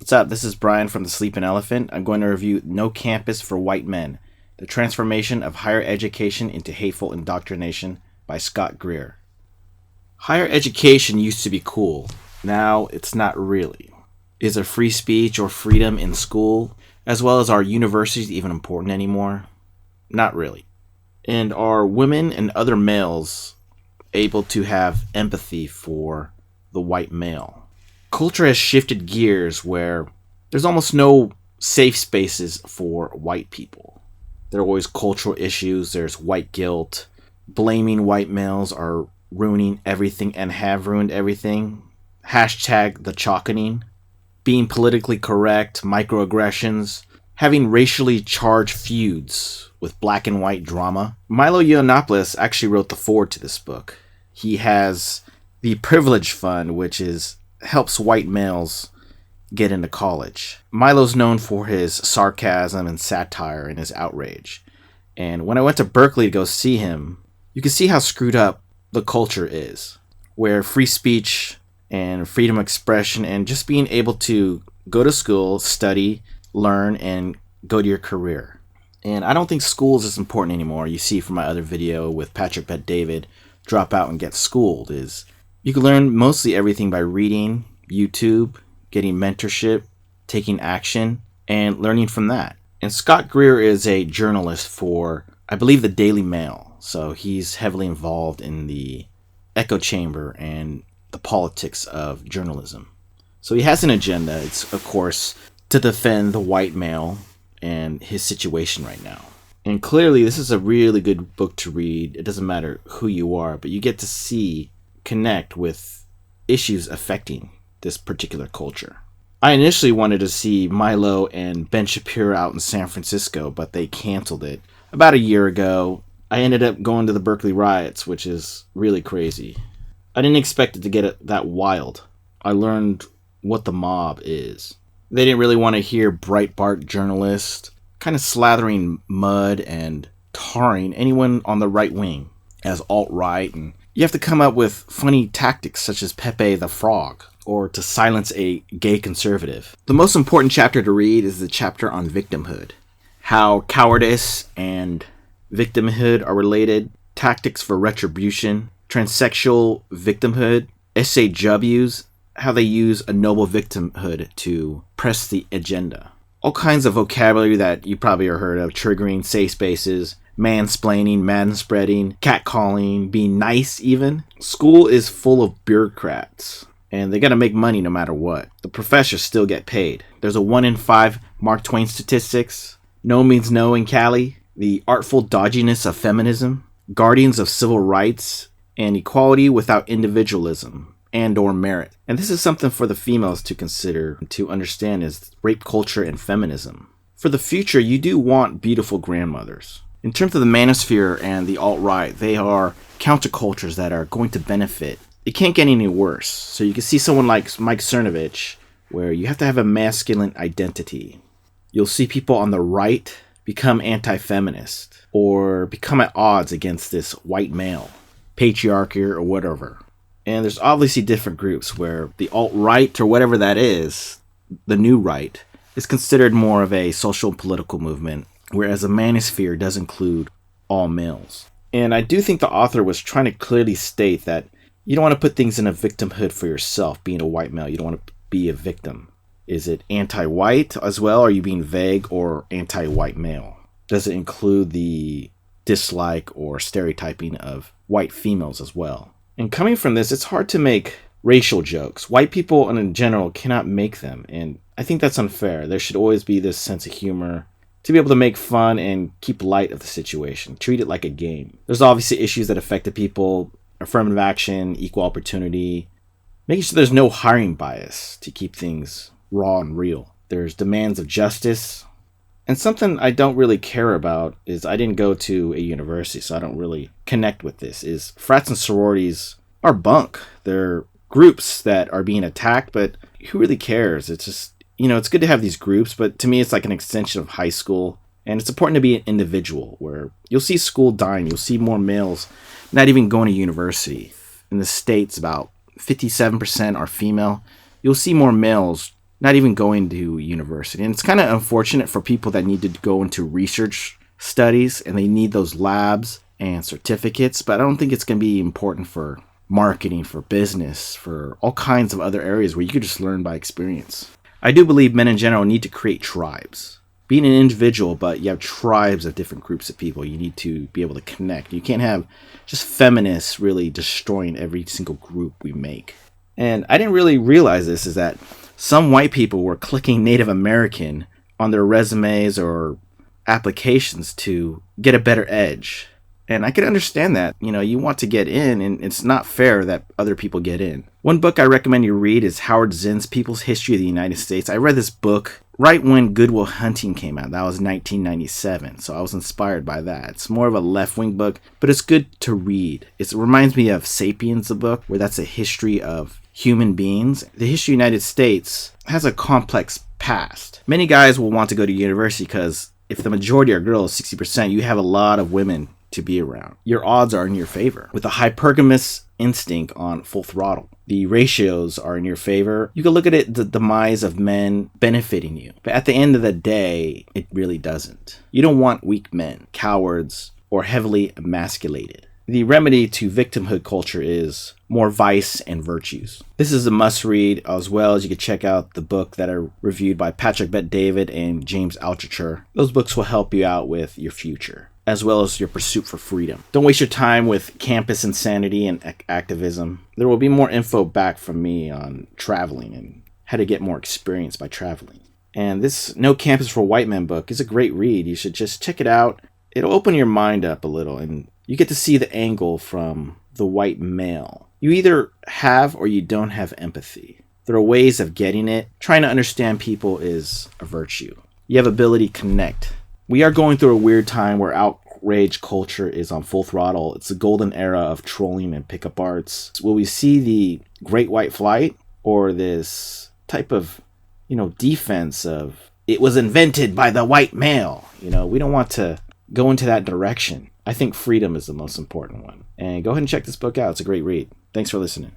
What's up? This is Brian from The Sleeping Elephant. I'm going to review No Campus for White Men, The Transformation of Higher Education into Hateful Indoctrination by Scott Greer. Higher education used to be cool. Now it's not really. Is there free speech or freedom in school, as well as our universities, even important anymore? Not really. And are women and other males able to have empathy for the white male? Culture has shifted gears where there's almost no safe spaces for white people. There are always cultural issues, there's white guilt, blaming white males are ruining everything and have ruined everything, hashtag the chalkening, being politically correct, microaggressions, having racially charged feuds with black and white drama. Milo Yiannopoulos actually wrote the foreword to this book. He has the Privilege Fund, which helps white males get into college. Milo's known for his sarcasm and satire and his outrage. And when I went to Berkeley to go see him, you can see how screwed up the culture is, where free speech and freedom of expression and just being able to go to school, study, learn, and go to your career. And I don't think school is as important anymore. You see from my other video with Patrick Bet-David, Drop Out and Get Schooled, is you can learn mostly everything by reading, YouTube, getting mentorship, taking action, and learning from that. And Scott Greer is a journalist for, I believe, the Daily Mail. So he's heavily involved in the echo chamber and the politics of journalism. So he has an agenda. It's, of course, to defend the white male and his situation right now. And clearly, this is a really good book to read. It doesn't matter who you are, but you get to connect with issues affecting this particular culture. I initially wanted to see Milo and Ben Shapiro out in San Francisco, but they canceled it about a year ago. I ended up going to the Berkeley riots, which is really crazy. I didn't expect it to get that wild. I learned what the mob is. They didn't really want to hear Breitbart journalists kind of slathering mud and tarring anyone on the right wing as alt-right, and you have to come up with funny tactics such as Pepe the Frog, or to silence a gay conservative. The most important chapter to read is the chapter on victimhood. How cowardice and victimhood are related, tactics for retribution, transsexual victimhood, SJWs, how they use a noble victimhood to press the agenda. All kinds of vocabulary that you probably have heard of, triggering safe spaces, mansplaining, manspreading, catcalling, being nice even. School is full of bureaucrats, and they gotta make money no matter what. The professors still get paid. There's a 1 in 5 Mark Twain statistics. No means no in Cali. The artful dodginess of feminism. Guardians of civil rights and equality without individualism and or merit. And this is something for the females to consider, to understand, is rape culture and feminism. For the future, you do want beautiful grandmothers. In terms of the manosphere and the alt-right, they are countercultures that are going to benefit. It can't get any worse. So you can see someone like Mike Cernovich, where you have to have a masculine identity. You'll see people on the right become anti-feminist or become at odds against this white male, patriarchy or whatever. And there's obviously different groups where the alt-right, or whatever that is, the new right, is considered more of a social and political movement, whereas a manosphere does include all males. And I do think the author was trying to clearly state that you don't want to put things in a victimhood for yourself, being a white male. You don't want to be a victim. Is it anti-white as well? Are you being vague, or anti-white male? Does it include the dislike or stereotyping of white females as well? And coming from this, it's hard to make racial jokes. White people in general cannot make them, and I think that's unfair. There should always be this sense of humor to be able to make fun and keep light of the situation. Treat it like a game. There's obviously issues that affect the people, affirmative action, equal opportunity, making sure there's no hiring bias to keep things raw and real. There's demands of justice. And something I don't really care about is, I didn't go to a university, so I don't really connect with this, is frats and sororities are bunk. They're groups that are being attacked, but who really cares? It's just, it's good to have these groups, but to me it's like an extension of high school. And it's important to be an individual, where you'll see school dying. You'll see more males not even going to university. In the States, about 57% are female. You'll see more males not even going to university. And it's kind of unfortunate for people that need to go into research studies and they need those labs and certificates, but I don't think it's going to be important for marketing, for business, for all kinds of other areas where you could just learn by experience. I do believe men in general need to create tribes. Being an individual, but you have tribes of different groups of people. You need to be able to connect. You can't have just feminists really destroying every single group we make. And I didn't really realize this, is that some white people were clicking Native American on their resumes or applications to get a better edge. And I can understand that. You want to get in, and it's not fair that other people get in. One book I recommend you read is Howard Zinn's People's History of the United States. I read this book right when Good Will Hunting came out. That was 1997, so I was inspired by that. It's more of a left-wing book, but it's good to read. It reminds me of Sapiens, the book, where that's a history of human beings. The history of the United States has a complex past. Many guys will want to go to university because if the majority are girls, 60%, you have a lot of women to be around. Your odds are in your favor. With a hypergamous instinct on Full Throttle, the ratios are in your favor. You can look at it, the demise of men benefiting you. But at the end of the day, it really doesn't. You don't want weak men, cowards, or heavily emasculated. The remedy to victimhood culture is more vice and virtues. This is a must-read, as well as you can check out the book that are reviewed by Patrick Bet-David and James Altucher. Those books will help you out with your future, as well as your pursuit for freedom. Don't waste your time with campus insanity and activism. There will be more info back from me on traveling and how to get more experience by traveling. And this No Campus for White Men book is a great read. You should just check it out. It'll open your mind up a little, and you get to see the angle from the white male. You either have or you don't have empathy. There are ways of getting it. Trying to understand people is a virtue. You have ability to connect. We are going through a weird time where outrage culture is on full throttle. It's the golden era of trolling and pickup arts. Will we see the Great White Flight, or this type of, defense of it was invented by the white male? We don't want to go into that direction. I think freedom is the most important one. And go ahead and check this book out. It's a great read. Thanks for listening.